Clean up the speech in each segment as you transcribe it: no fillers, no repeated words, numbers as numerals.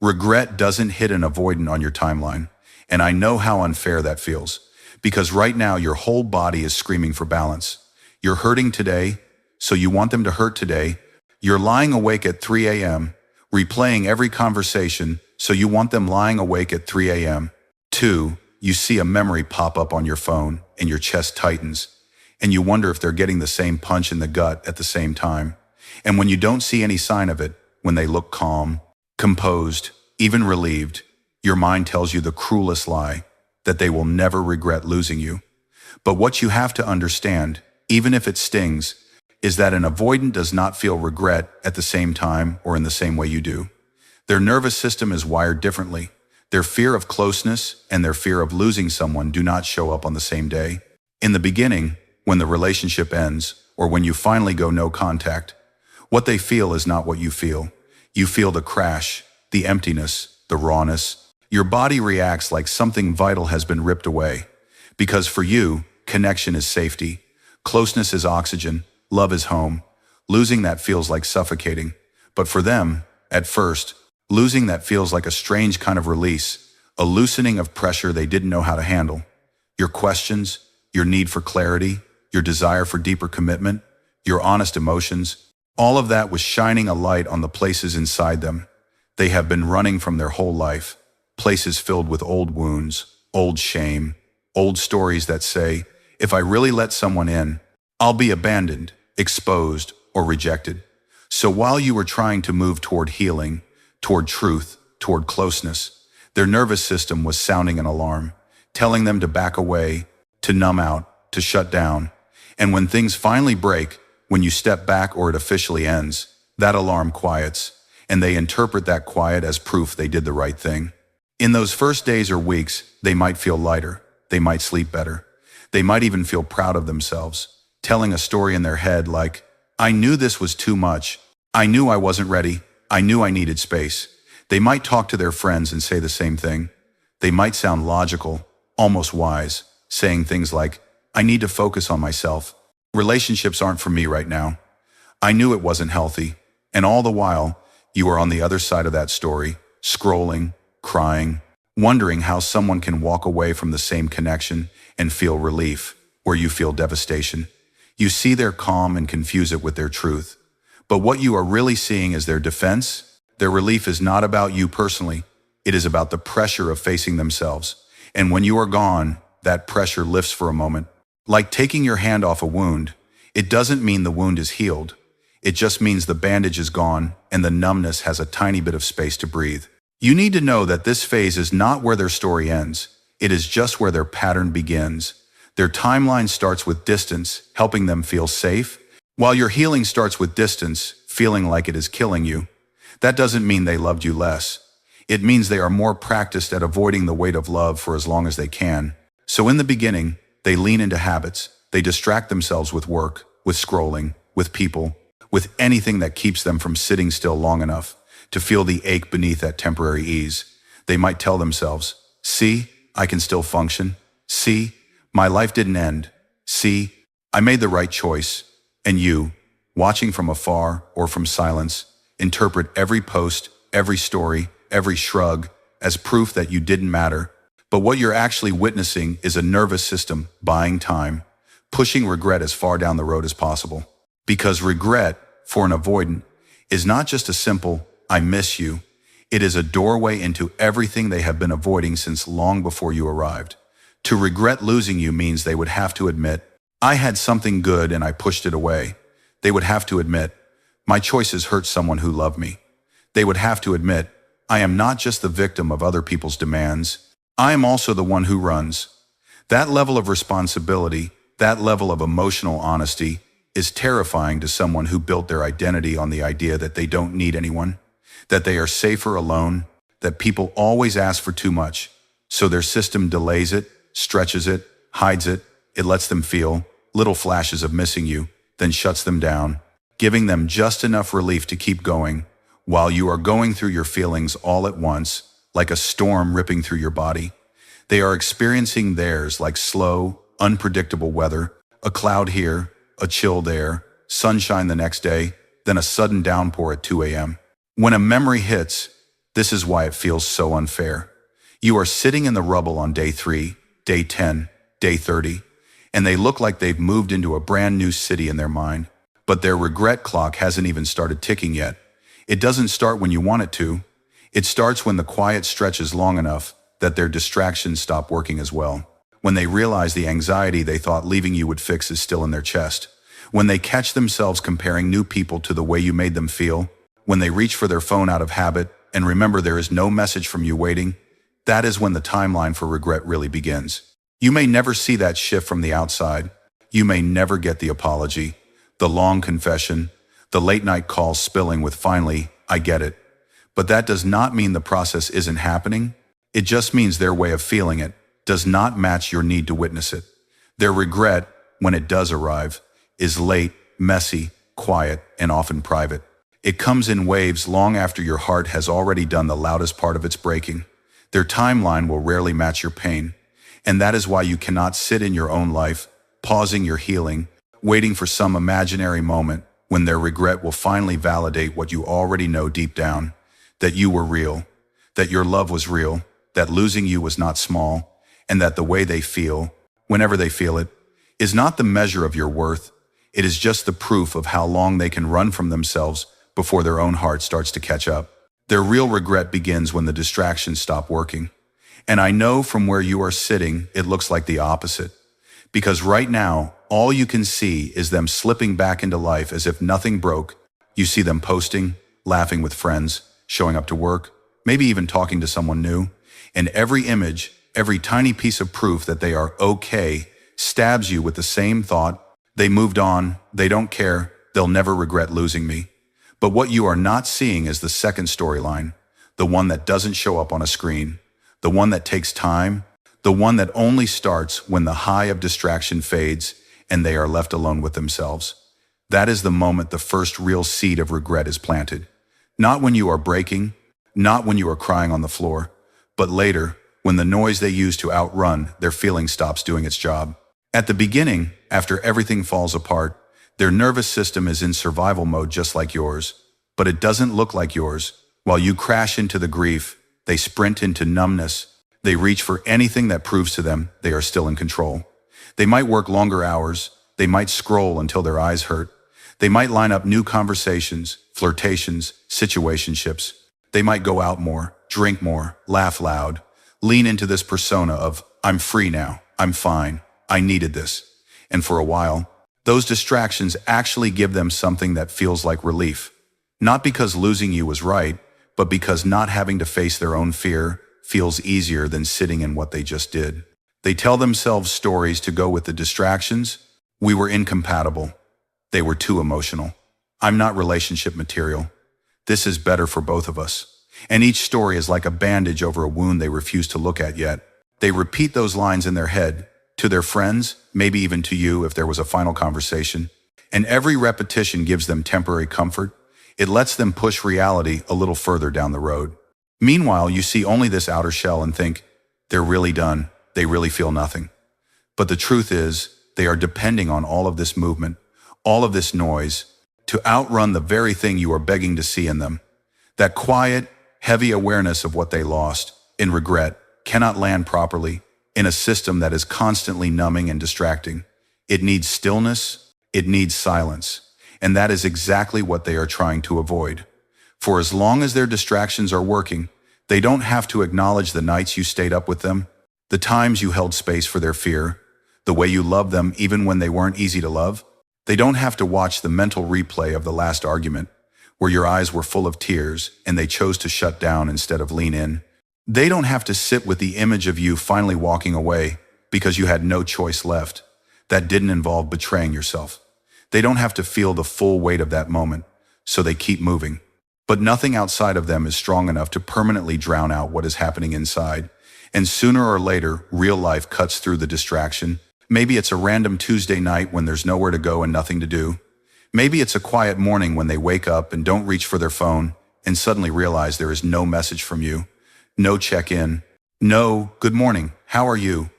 Regret doesn't hit an avoidant on your timeline, and I know how unfair that feels, because right now your whole body is screaming for balance. You're hurting today, so you want them to hurt today. You're lying awake at 3 a.m., replaying every conversation, so you want them lying awake at 3 a.m. 2. You see a memory pop up on your phone, and your chest tightens, and you wonder if they're getting the same punch in the gut at the same time. And when you don't see any sign of it, when they look calm, composed, even relieved, your mind tells you the cruelest lie, that they will never regret losing you. But what you have to understand, even if it stings, is that an avoidant does not feel regret at the same time or in the same way you do. Their nervous system is wired differently. Their fear of closeness and their fear of losing someone do not show up on the same day. In the beginning, when the relationship ends, or when you finally go no contact, what they feel is not what you feel. You feel the crash, the emptiness, the rawness. Your body reacts like something vital has been ripped away. Because for you, connection is safety, closeness is oxygen, love is home. Losing that feels like suffocating. But for them, at first, losing that feels like a strange kind of release, a loosening of pressure they didn't know how to handle. Your questions, your need for clarity, your desire for deeper commitment, your honest emotions, all of that was shining a light on the places inside them. They have been running from their whole life, places filled with old wounds, old shame, old stories that say, if I really let someone in, I'll be abandoned, exposed, or rejected. So while you were trying to move toward healing, toward truth, toward closeness, their nervous system was sounding an alarm, telling them to back away, to numb out, to shut down. And when things finally break, when you step back or it officially ends, that alarm quiets, and they interpret that quiet as proof they did the right thing. In those first days or weeks, they might feel lighter, they might sleep better, they might even feel proud of themselves, telling a story in their head like, I knew this was too much, I knew I wasn't ready, I knew I needed space. They might talk to their friends and say the same thing. They might sound logical, almost wise, saying things like, I need to focus on myself. Relationships aren't for me right now. I knew it wasn't healthy. And all the while, you are on the other side of that story, scrolling, crying, wondering how someone can walk away from the same connection and feel relief, where you feel devastation. You see their calm and confuse it with their truth. But what you are really seeing is their defense. Their relief is not about you personally. It is about the pressure of facing themselves. And when you are gone, that pressure lifts for a moment. Like taking your hand off a wound, it doesn't mean the wound is healed. It just means the bandage is gone and the numbness has a tiny bit of space to breathe. You need to know that this phase is not where their story ends. It is just where their pattern begins. Their timeline starts with distance, helping them feel safe, while your healing starts with distance, feeling like it is killing you. That doesn't mean they loved you less. It means they are more practiced at avoiding the weight of love for as long as they can. So in the beginning, they lean into habits. They distract themselves with work, with scrolling, with people, with anything that keeps them from sitting still long enough to feel the ache beneath that temporary ease. They might tell themselves, see, I can still function. See, my life didn't end. See, I made the right choice. And you, watching from afar or from silence, interpret every post, every story, every shrug as proof that you didn't matter. But what you're actually witnessing is a nervous system buying time, pushing regret as far down the road as possible. Because regret, for an avoidant, is not just a simple, I miss you. It is a doorway into everything they have been avoiding since long before you arrived. To regret losing you means they would have to admit, I had something good and I pushed it away. They would have to admit, my choices hurt someone who loved me. They would have to admit, I am not just the victim of other people's demands. I am also the one who runs. That level of responsibility, that level of emotional honesty, is terrifying to someone who built their identity on the idea that they don't need anyone, that they are safer alone, that people always ask for too much. So their system delays it, stretches it, hides it. It lets them feel little flashes of missing you, then shuts them down, giving them just enough relief to keep going while you are going through your feelings all at once, like a storm ripping through your body. They are experiencing theirs like slow, unpredictable weather, a cloud here, a chill there, sunshine the next day, then a sudden downpour at 2 a.m. When a memory hits, This is why it feels so unfair. You are sitting in the rubble on day 3, day 10, day 30, and they look like they've moved into a brand new city in their mind. But their regret clock hasn't even started ticking yet. It doesn't start when you want it to. It starts when the quiet stretches long enough that their distractions stop working as well. When they realize the anxiety they thought leaving you would fix is still in their chest. When they catch themselves comparing new people to the way you made them feel. When they reach for their phone out of habit and remember there is no message from you waiting. That is when the timeline for regret really begins. You may never see that shift from the outside. You may never get the apology, the long confession, the late night calls spilling with finally, I get it. But that does not mean the process isn't happening. It just means their way of feeling it does not match your need to witness it. Their regret, when it does arrive, is late, messy, quiet, and often private. It comes in waves long after your heart has already done the loudest part of its breaking. Their timeline will rarely match your pain. And that is why you cannot sit in your own life, pausing your healing, waiting for some imaginary moment when their regret will finally validate what you already know deep down, that you were real, that your love was real, that losing you was not small, and that the way they feel, whenever they feel it, is not the measure of your worth. It is just the proof of how long they can run from themselves before their own heart starts to catch up. Their real regret begins when the distractions stop working. And I know from where you are sitting, it looks like the opposite. Because right now, all you can see is them slipping back into life as if nothing broke. You see them posting, laughing with friends, showing up to work, maybe even talking to someone new. And every image, every tiny piece of proof that they are okay, stabs you with the same thought. They moved on, they don't care, they'll never regret losing me. But what you are not seeing is the second storyline, the one that doesn't show up on a screen, the one that takes time, the one that only starts when the high of distraction fades and they are left alone with themselves. That is the moment the first real seed of regret is planted. Not when you are breaking, not when you are crying on the floor, but later, when the noise they use to outrun their feeling stops doing its job. At the beginning, after everything falls apart, their nervous system is in survival mode just like yours, but it doesn't look like yours. While you crash into the grief, they sprint into numbness. They reach for anything that proves to them they are still in control. They might work longer hours. They might scroll until their eyes hurt. They might line up new conversations, flirtations, situationships. They might go out more, drink more, laugh loud, lean into this persona of, I'm free now, I'm fine, I needed this. And for a while, those distractions actually give them something that feels like relief. Not because losing you was right, but because not having to face their own fear feels easier than sitting in what they just did. They tell themselves stories to go with the distractions. We were incompatible. They were too emotional. I'm not relationship material. This is better for both of us. And each story is like a bandage over a wound they refuse to look at yet. They repeat those lines in their head, to their friends, maybe even to you if there was a final conversation. And every repetition gives them temporary comfort. It lets them push reality a little further down the road. Meanwhile, you see only this outer shell and think, they're really done, they really feel nothing. But the truth is, they are depending on all of this movement, all of this noise, to outrun the very thing you are begging to see in them. That quiet, heavy awareness of what they lost, in regret, cannot land properly in a system that is constantly numbing and distracting. It needs stillness, it needs silence, and that is exactly what they are trying to avoid. For as long as their distractions are working, they don't have to acknowledge the nights you stayed up with them, the times you held space for their fear, the way you loved them even when they weren't easy to love. They don't have to watch the mental replay of the last argument, where your eyes were full of tears and they chose to shut down instead of lean in. They don't have to sit with the image of you finally walking away because you had no choice left. That didn't involve betraying yourself. They don't have to feel the full weight of that moment, so they keep moving. But nothing outside of them is strong enough to permanently drown out what is happening inside. And sooner or later, real life cuts through the distraction. Maybe it's a random Tuesday night when there's nowhere to go and nothing to do. Maybe it's a quiet morning when they wake up and don't reach for their phone and suddenly realize there is no message from you. No check-in. No, good morning, how are you?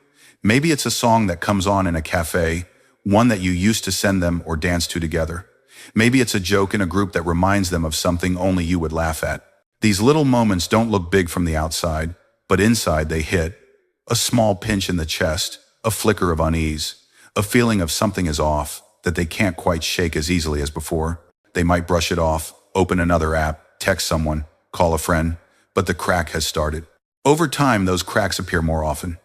Maybe it's a song that comes on in a cafe, one that you used to send them or dance to together. Maybe it's a joke in a group that reminds them of something only you would laugh at. These little moments don't look big from the outside, but inside they hit. A small pinch in the chest, a flicker of unease, a feeling of something is off, that they can't quite shake as easily as before. They might brush it off, open another app, text someone, call a friend, but the crack has started. Over time, those cracks appear more often.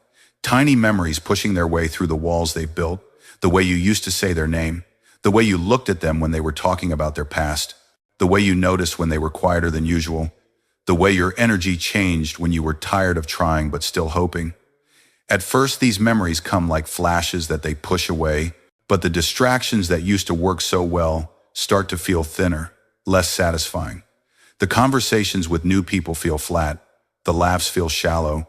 Tiny memories pushing their way through the walls they've built, the way you used to say their name, the way you looked at them when they were talking about their past, the way you noticed when they were quieter than usual, the way your energy changed when you were tired of trying but still hoping. At first, these memories come like flashes that they push away, but the distractions that used to work so well start to feel thinner, less satisfying. The conversations with new people feel flat, the laughs feel shallow.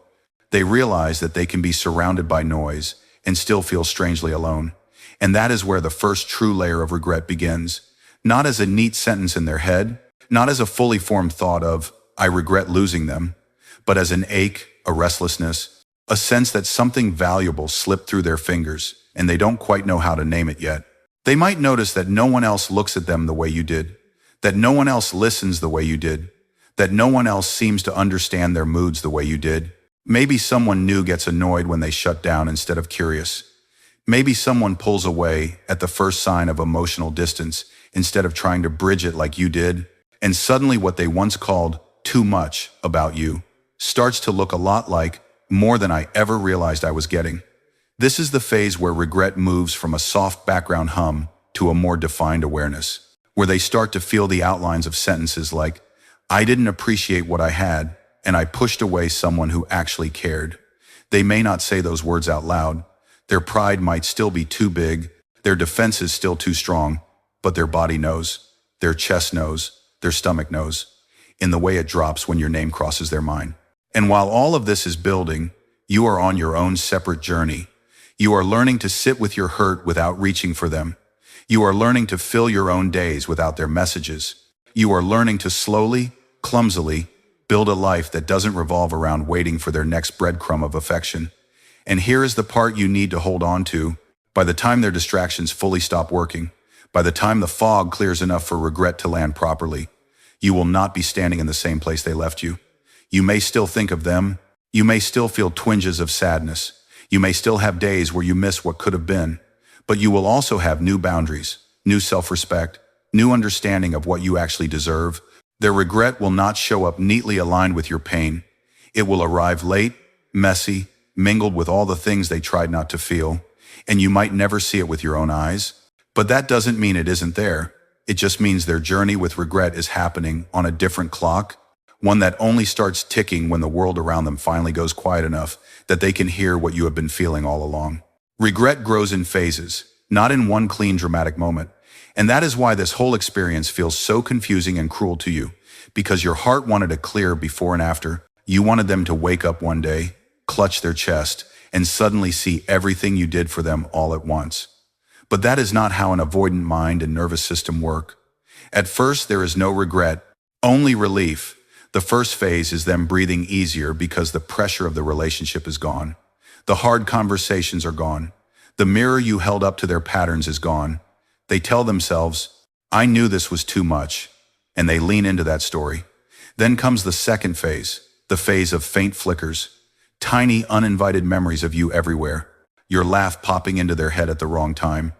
They realize that they can be surrounded by noise and still feel strangely alone. And that is where the first true layer of regret begins. Not as a neat sentence in their head, not as a fully formed thought of, I regret losing them, but as an ache, a restlessness, a sense that something valuable slipped through their fingers and they don't quite know how to name it yet. They might notice that no one else looks at them the way you did, that no one else listens the way you did, that no one else seems to understand their moods the way you did. Maybe someone new gets annoyed when they shut down instead of curious. Maybe someone pulls away at the first sign of emotional distance instead of trying to bridge it like you did. And suddenly what they once called too much about you starts to look a lot like more than I ever realized I was getting. This is the phase where regret moves from a soft background hum to a more defined awareness, where they start to feel the outlines of sentences like, I didn't appreciate what I had, and I pushed away someone who actually cared. They may not say those words out loud. Their pride might still be too big, their defense is still too strong, but their body knows, their chest knows, their stomach knows, in the way it drops when your name crosses their mind. And while all of this is building, you are on your own separate journey. You are learning to sit with your hurt without reaching for them. You are learning to fill your own days without their messages. You are learning to slowly, clumsily, build a life that doesn't revolve around waiting for their next breadcrumb of affection. And here is the part you need to hold on to. By the time their distractions fully stop working, by the time the fog clears enough for regret to land properly, you will not be standing in the same place they left you. You may still think of them. You may still feel twinges of sadness. You may still have days where you miss what could have been. But you will also have new boundaries, new self-respect, new understanding of what you actually deserve. Their regret will not show up neatly aligned with your pain. It will arrive late, messy, mingled with all the things they tried not to feel. And you might never see it with your own eyes. But that doesn't mean it isn't there. It just means their journey with regret is happening on a different clock. One that only starts ticking when the world around them finally goes quiet enough that they can hear what you have been feeling all along. Regret grows in phases, not in one clean, dramatic moment. And that is why this whole experience feels so confusing and cruel to you, because your heart wanted a clear before and after. You wanted them to wake up one day, clutch their chest, and suddenly see everything you did for them all at once. But that is not how an avoidant mind and nervous system work. At first, there is no regret, only relief. The first phase is them breathing easier because the pressure of the relationship is gone. The hard conversations are gone. The mirror you held up to their patterns is gone. They tell themselves, I knew this was too much, and they lean into that story. Then comes the second phase, the phase of faint flickers, tiny uninvited memories of you everywhere, your laugh popping into their head at the wrong time,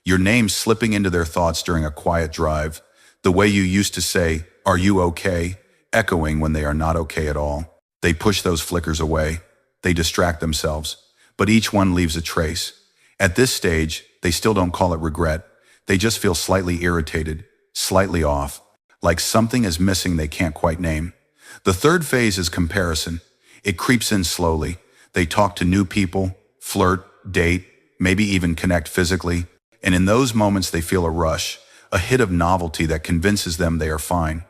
your name slipping into their thoughts during a quiet drive, the way you used to say, are you okay? Echoing when they are not okay at all. They push those flickers away. They distract themselves, but each one leaves a trace. At this stage, they still don't call it regret. They just feel slightly irritated, slightly off, like something is missing they can't quite name. The third phase is comparison. It creeps in slowly. They talk to new people, flirt, date, maybe even connect physically. And in those moments, they feel a rush, a hit of novelty that convinces them they are fine.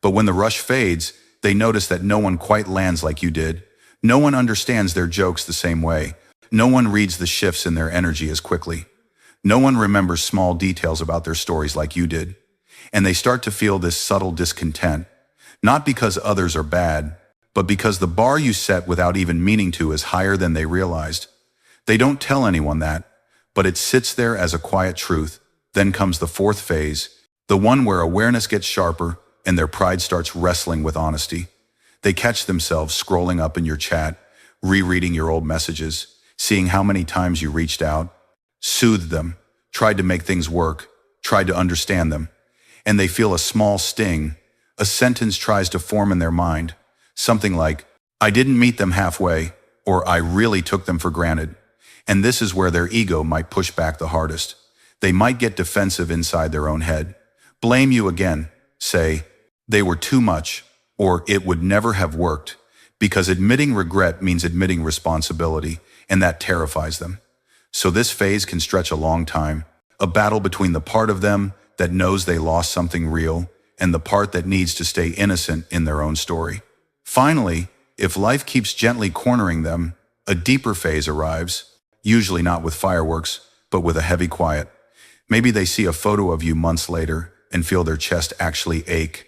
But when the rush fades, they notice that no one quite lands like you did. No one understands their jokes the same way. No one reads the shifts in their energy as quickly. No one remembers small details about their stories like you did. And they start to feel this subtle discontent, not because others are bad, but because the bar you set without even meaning to is higher than they realized. They don't tell anyone that, but it sits there as a quiet truth. Then comes the fourth phase, the one where awareness gets sharper, and their pride starts wrestling with honesty. They catch themselves scrolling up in your chat, rereading your old messages, seeing how many times you reached out, soothed them, tried to make things work, tried to understand them, and they feel a small sting. A sentence tries to form in their mind, something like, "I didn't meet them halfway," or "I really took them for granted." And this is where their ego might push back the hardest. They might get defensive inside their own head, blame you again, say, "They were too much," or "It would never have worked," because admitting regret means admitting responsibility, and that terrifies them. So this phase can stretch a long time, a battle between the part of them that knows they lost something real and the part that needs to stay innocent in their own story. Finally, if life keeps gently cornering them, a deeper phase arrives, usually not with fireworks, but with a heavy quiet. Maybe they see a photo of you months later and feel their chest actually ache.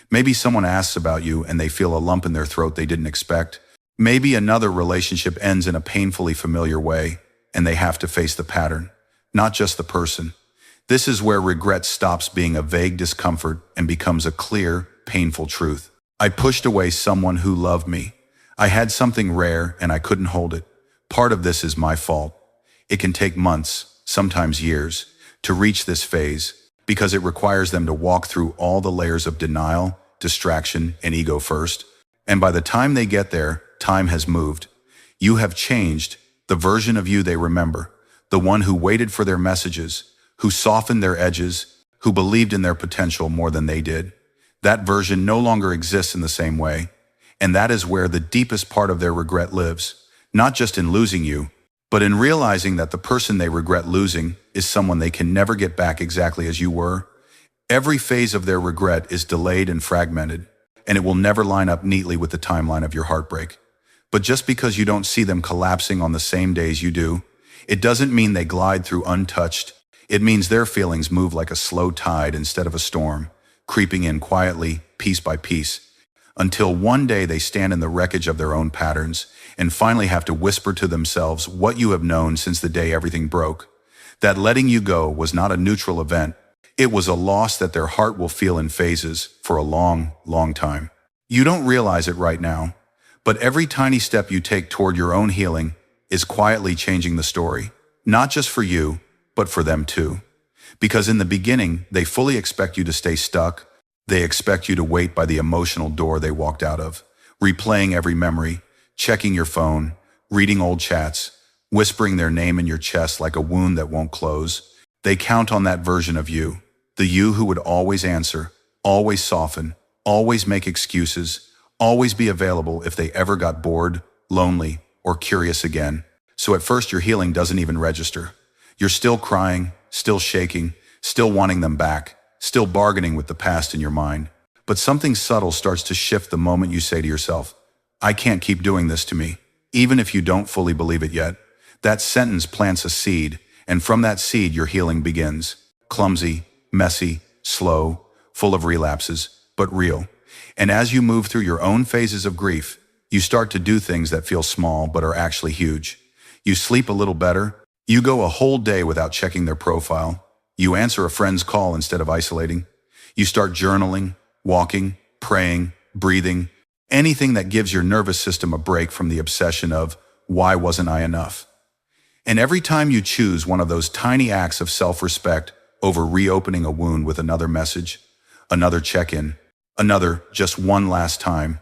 Maybe someone asks about you and they feel a lump in their throat they didn't expect. Maybe another relationship ends in a painfully familiar way and they have to face the pattern, not just the person. This is where regret stops being a vague discomfort and becomes a clear, painful truth. I pushed away someone who loved me. I had something rare and I couldn't hold it. Part of this is my fault. It can take months, sometimes years, to reach this phase because it requires them to walk through all the layers of denial, distraction, and ego first. And by the time they get there, time has moved. You have changed, the version of you they remember, the one who waited for their messages, who softened their edges, who believed in their potential more than they did. That version no longer exists in the same way. And that is where the deepest part of their regret lives, not just in losing you, but in realizing that the person they regret losing is someone they can never get back exactly as you were. Every phase of their regret is delayed and fragmented, and it will never line up neatly with the timeline of your heartbreak. But just because you don't see them collapsing on the same days you do, it doesn't mean they glide through untouched. It means their feelings move like a slow tide instead of a storm, creeping in quietly, piece by piece, until one day they stand in the wreckage of their own patterns and finally have to whisper to themselves what you have known since the day everything broke. That letting you go was not a neutral event. It was a loss that their heart will feel in phases for a long, long time. You don't realize it right now, but every tiny step you take toward your own healing is quietly changing the story, not just for you, but for them too. Because in the beginning, they fully expect you to stay stuck. They expect you to wait by the emotional door they walked out of, replaying every memory, checking your phone, reading old chats, whispering their name in your chest like a wound that won't close. They count on that version of you, the you who would always answer, always soften, always make excuses, always be available if they ever got bored, lonely, or curious again. So at first your healing doesn't even register. You're still crying, still shaking, still wanting them back, still bargaining with the past in your mind. But something subtle starts to shift the moment you say to yourself, "I can't keep doing this to me." Even if you don't fully believe it yet, that sentence plants a seed, and from that seed your healing begins. Clumsy, messy, slow, full of relapses, but real. And as you move through your own phases of grief, you start to do things that feel small but are actually huge. You sleep a little better. You go a whole day without checking their profile. You answer a friend's call instead of isolating. You start journaling, walking, praying, breathing, anything that gives your nervous system a break from the obsession of, "Why wasn't I enough?" And every time you choose one of those tiny acts of self-respect over reopening a wound with another message, another check-in, another just one last time,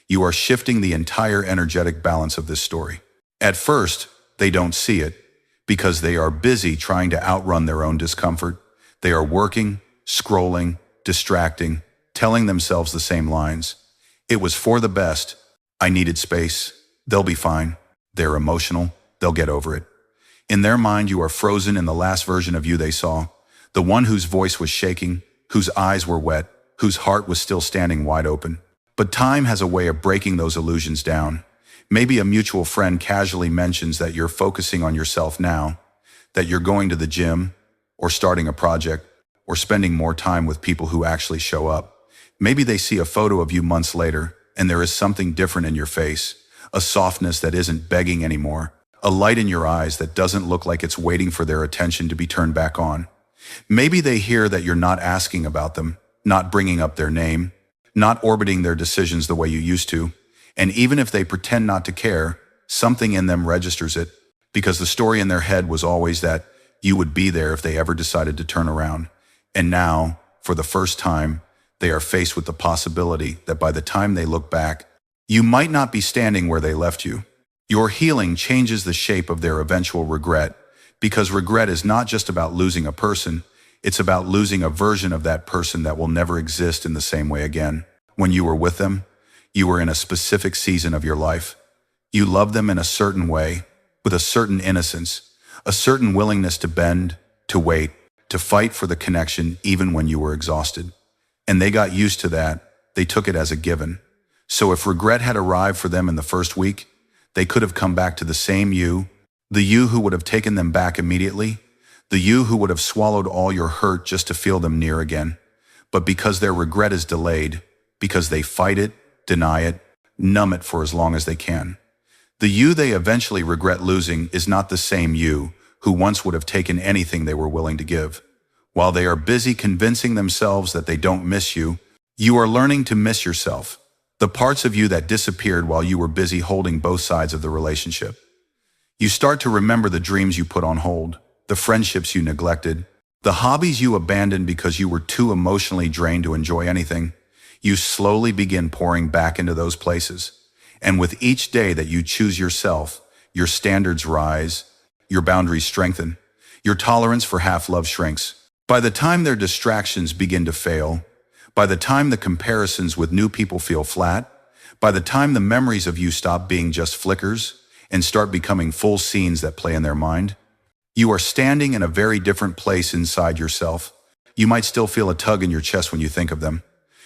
you are shifting the entire energetic balance of this story. At first, they don't see it, because they are busy trying to outrun their own discomfort. They are working, scrolling, distracting, telling themselves the same lines. "It was for the best. I needed space. They'll be fine. They're emotional. They'll get over it." In their mind, you are frozen in the last version of you they saw, the one whose voice was shaking, whose eyes were wet, whose heart was still standing wide open. But time has a way of breaking those illusions down. Maybe a mutual friend casually mentions that you're focusing on yourself now, that you're going to the gym, or starting a project, or spending more time with people who actually show up. Maybe they see a photo of you months later, and there is something different in your face, a softness that isn't begging anymore, a light in your eyes that doesn't look like it's waiting for their attention to be turned back on. Maybe they hear that you're not asking about them, not bringing up their name, not orbiting their decisions the way you used to. And even if they pretend not to care, something in them registers it, because the story in their head was always that you would be there if they ever decided to turn around. And now, for the first time, they are faced with the possibility that by the time they look back, you might not be standing where they left you. Your healing changes the shape of their eventual regret, because regret is not just about losing a person, it's about losing a version of that person that will never exist in the same way again. When you were with them, you were in a specific season of your life. You loved them in a certain way, with a certain innocence, a certain willingness to bend, to wait, to fight for the connection even when you were exhausted. And they got used to that. They took it as a given. So if regret had arrived for them in the first week, they could have come back to the same you, the you who would have taken them back immediately, the you who would have swallowed all your hurt just to feel them near again. But because their regret is delayed, because they fight it, deny it, numb it for as long as they can, the you they eventually regret losing is not the same you who once would have taken anything they were willing to give. While they are busy convincing themselves that they don't miss you, you are learning to miss yourself, the parts of you that disappeared while you were busy holding both sides of the relationship. You start to remember the dreams you put on hold, the friendships you neglected, the hobbies you abandoned because you were too emotionally drained to enjoy anything. You slowly begin pouring back into those places. And with each day that you choose yourself, your standards rise, your boundaries strengthen, your tolerance for half-love shrinks. By the time their distractions begin to fail, by the time the comparisons with new people feel flat, by the time the memories of you stop being just flickers and start becoming full scenes that play in their mind, you are standing in a very different place inside yourself. You might still feel a tug in your chest when you think of them.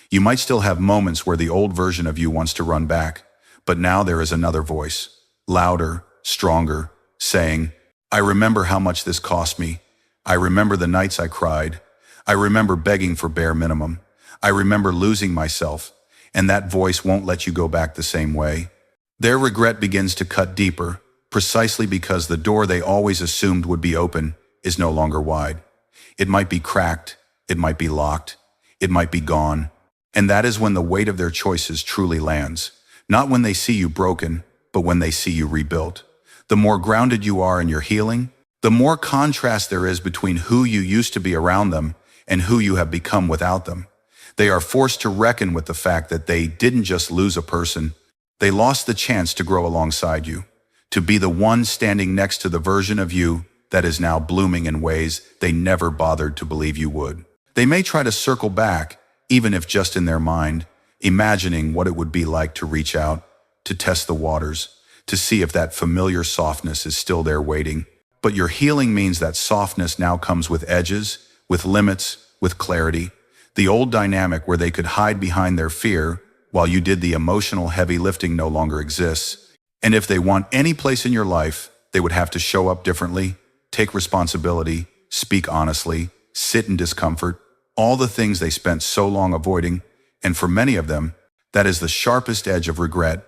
You might still have moments where the old version of you wants to run back, but now there is another voice, louder, stronger, saying, I remember how much this cost me. I remember the nights I cried. I remember begging for bare minimum. I remember losing myself, and that voice won't let you go back the same way. Their regret begins to cut deeper, precisely because the door they always assumed would be open is no longer wide. It might be cracked, it might be locked, it might be gone, and that is when the weight of their choices truly lands. Not when they see you broken, but when they see you rebuilt. The more grounded you are in your healing, the more contrast there is between who you used to be around them and who you have become without them. They are forced to reckon with the fact that they didn't just lose a person, they lost the chance to grow alongside you, to be the one standing next to the version of you that is now blooming in ways they never bothered to believe you would. They may try to circle back, even if just in their mind, imagining what it would be like to reach out, to test the waters, to see if that familiar softness is still there waiting. But your healing means that softness now comes with edges, with limits, with clarity. The old dynamic where they could hide behind their fear while you did the emotional heavy lifting no longer exists. And if they want any place in your life, they would have to show up differently, take responsibility, speak honestly, sit in discomfort, all the things they spent so long avoiding. And for many of them, that is the sharpest edge of regret,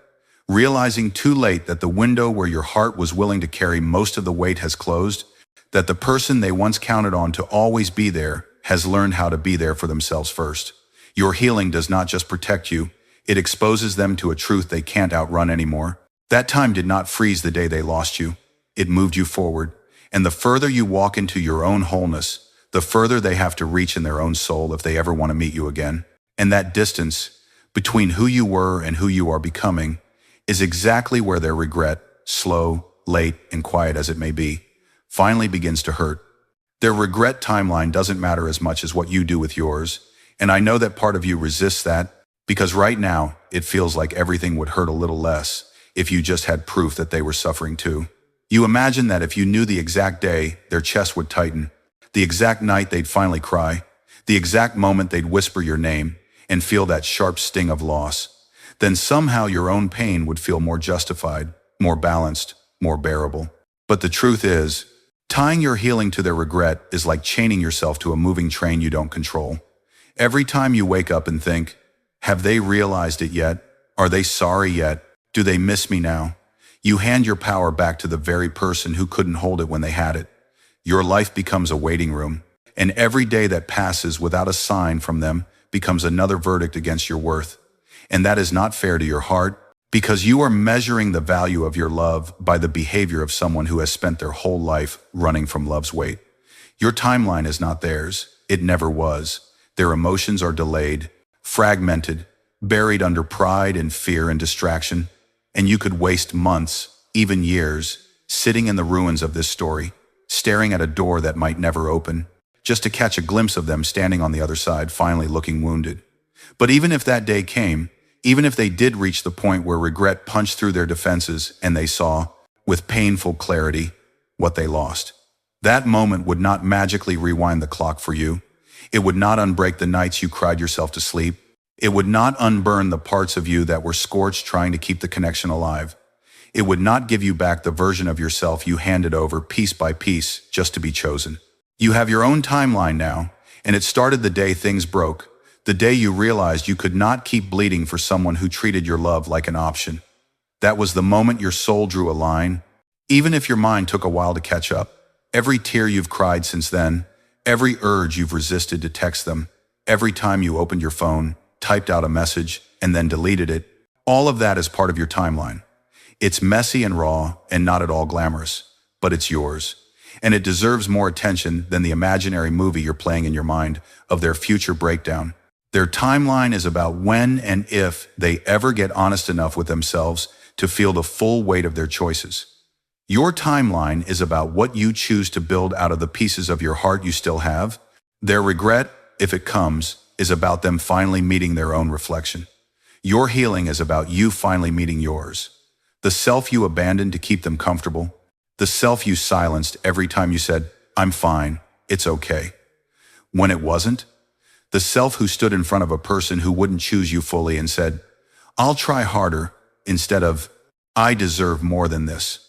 realizing too late that the window where your heart was willing to carry most of the weight has closed, that the person they once counted on to always be there has learned how to be there for themselves first. Your healing does not just protect you, it exposes them to a truth they can't outrun anymore. That time did not freeze the day they lost you. It moved you forward. And the further you walk into your own wholeness, the further they have to reach in their own soul if they ever want to meet you again. And that distance between who you were and who you are becoming is exactly where their regret, slow, late, and quiet as it may be, finally begins to hurt. Their regret timeline doesn't matter as much as what you do with yours, and I know that part of you resists that, because right now it feels like everything would hurt a little less if you just had proof that they were suffering too. You imagine that if you knew the exact day their chest would tighten, the exact night they'd finally cry, the exact moment they'd whisper your name and feel that sharp sting of loss, then somehow your own pain would feel more justified, more balanced, more bearable. But the truth is, tying your healing to their regret is like chaining yourself to a moving train you don't control. Every time you wake up and think, have they realized it yet? Are they sorry yet? Do they miss me now? You hand your power back to the very person who couldn't hold it when they had it. Your life becomes a waiting room, and every day that passes without a sign from them becomes another verdict against your worth. And that is not fair to your heart, because you are measuring the value of your love by the behavior of someone who has spent their whole life running from love's weight. Your timeline is not theirs. It never was. Their emotions are delayed, fragmented, buried under pride and fear and distraction. And you could waste months, even years, sitting in the ruins of this story, staring at a door that might never open, just to catch a glimpse of them standing on the other side, finally looking wounded. But even if that day came, even if they did reach the point where regret punched through their defenses and they saw, with painful clarity, what they lost, that moment would not magically rewind the clock for you. It would not unbreak the nights you cried yourself to sleep. It would not unburn the parts of you that were scorched trying to keep the connection alive. It would not give you back the version of yourself you handed over piece by piece just to be chosen. You have your own timeline now, and it started the day things broke, the day you realized you could not keep bleeding for someone who treated your love like an option. That was the moment your soul drew a line, even if your mind took a while to catch up. Every tear you've cried since then, every urge you've resisted to text them, every time you opened your phone, typed out a message, and then deleted it, all of that is part of your timeline. It's messy and raw and not at all glamorous, but it's yours. And it deserves more attention than the imaginary movie you're playing in your mind of their future breakdown. Their timeline is about when and if they ever get honest enough with themselves to feel the full weight of their choices. Your timeline is about what you choose to build out of the pieces of your heart you still have. Their regret, if it comes, is about them finally meeting their own reflection. Your healing is about you finally meeting yours. The self you abandoned to keep them comfortable. The self you silenced every time you said, "I'm fine, it's okay," when it wasn't. The self who stood in front of a person who wouldn't choose you fully and said, "I'll try harder," instead of, "I deserve more than this."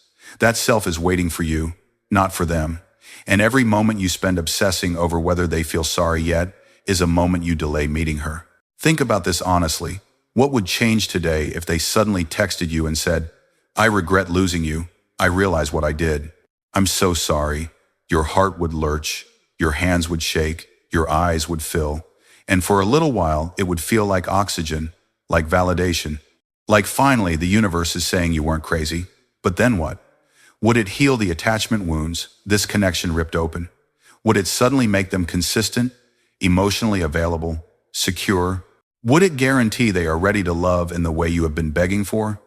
That self is waiting for you, not for them. And every moment you spend obsessing over whether they feel sorry yet is a moment you delay meeting her. Think about this honestly. What would change today if they suddenly texted you and said, "I regret losing you. I realize what I did. I'm so sorry." Your heart would lurch, your hands would shake, your eyes would fill. And for a little while, it would feel like oxygen, like validation, like finally the universe is saying you weren't crazy. But then what? Would it heal the attachment wounds this connection ripped open? Would it suddenly make them consistent, emotionally available, secure? Would it guarantee they are ready to love in the way you have been begging for?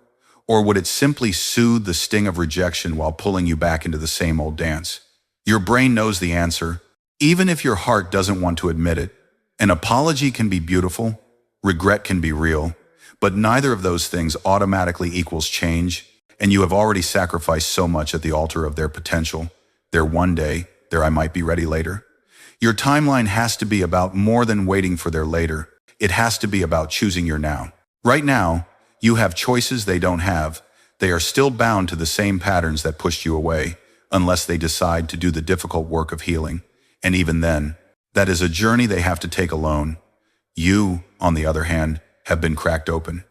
Or would it simply soothe the sting of rejection while pulling you back into the same old dance? Your brain knows the answer, even if your heart doesn't want to admit it. An apology can be beautiful, regret can be real, but neither of those things automatically equals change, and you have already sacrificed so much at the altar of their potential, their one day, their "I might be ready later." Your timeline has to be about more than waiting for their later. It has to be about choosing your now. Right now, you have choices they don't have. They are still bound to the same patterns that pushed you away, unless they decide to do the difficult work of healing. And even then, that is a journey they have to take alone. You, on the other hand, have been cracked open.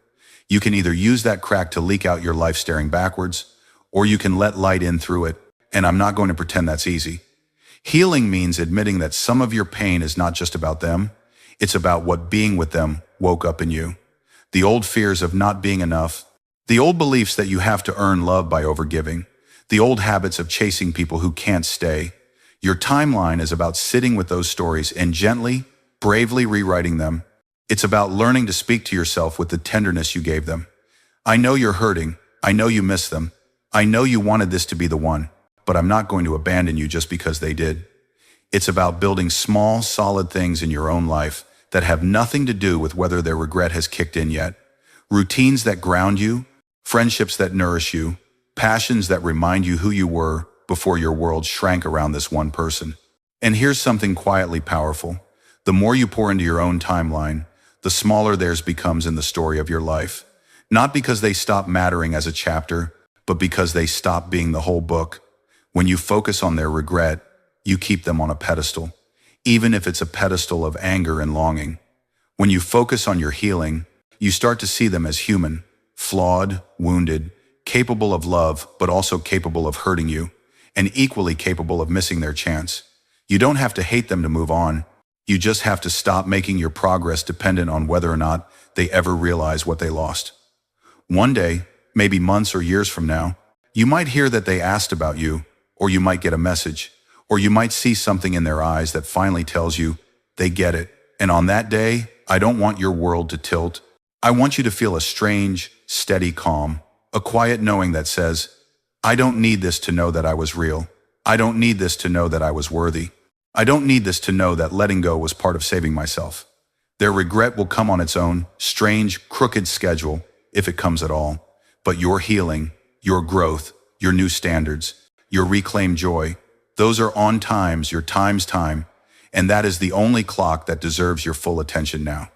You can either use that crack to leak out your life staring backwards, or you can let light in through it, and I'm not going to pretend that's easy. Healing means admitting that some of your pain is not just about them, it's about what being with them woke up in you. The old fears of not being enough, the old beliefs that you have to earn love by overgiving, the old habits of chasing people who can't stay. Your timeline is about sitting with those stories and gently, bravely rewriting them. It's about learning to speak to yourself with the tenderness you gave them. I know you're hurting. I know you miss them. I know you wanted this to be the one, but I'm not going to abandon you just because they did. It's about building small, solid things in your own life that have nothing to do with whether their regret has kicked in yet. Routines that ground you, friendships that nourish you, passions that remind you who you were before your world shrank around this one person. And here's something quietly powerful. The more you pour into your own timeline, the smaller theirs becomes in the story of your life. Not because they stop mattering as a chapter, but because they stop being the whole book. When you focus on their regret, you keep them on a pedestal, even if it's a pedestal of anger and longing. When you focus on your healing, you start to see them as human, flawed, wounded, capable of love, but also capable of hurting you, and equally capable of missing their chance. You don't have to hate them to move on. You just have to stop making your progress dependent on whether or not they ever realize what they lost. One day, maybe months or years from now, you might hear that they asked about you, or you might get a message, or you might see something in their eyes that finally tells you they get it. And on that day, I don't want your world to tilt. I want you to feel a strange, steady calm, a quiet knowing that says, I don't need this to know that I was real. I don't need this to know that I was worthy. I don't need this to know that letting go was part of saving myself. Their regret will come on its own, strange, crooked schedule, if it comes at all. But your healing, your growth, your new standards, your reclaimed joy, those are on times, your time's time, and that is the only clock that deserves your full attention now.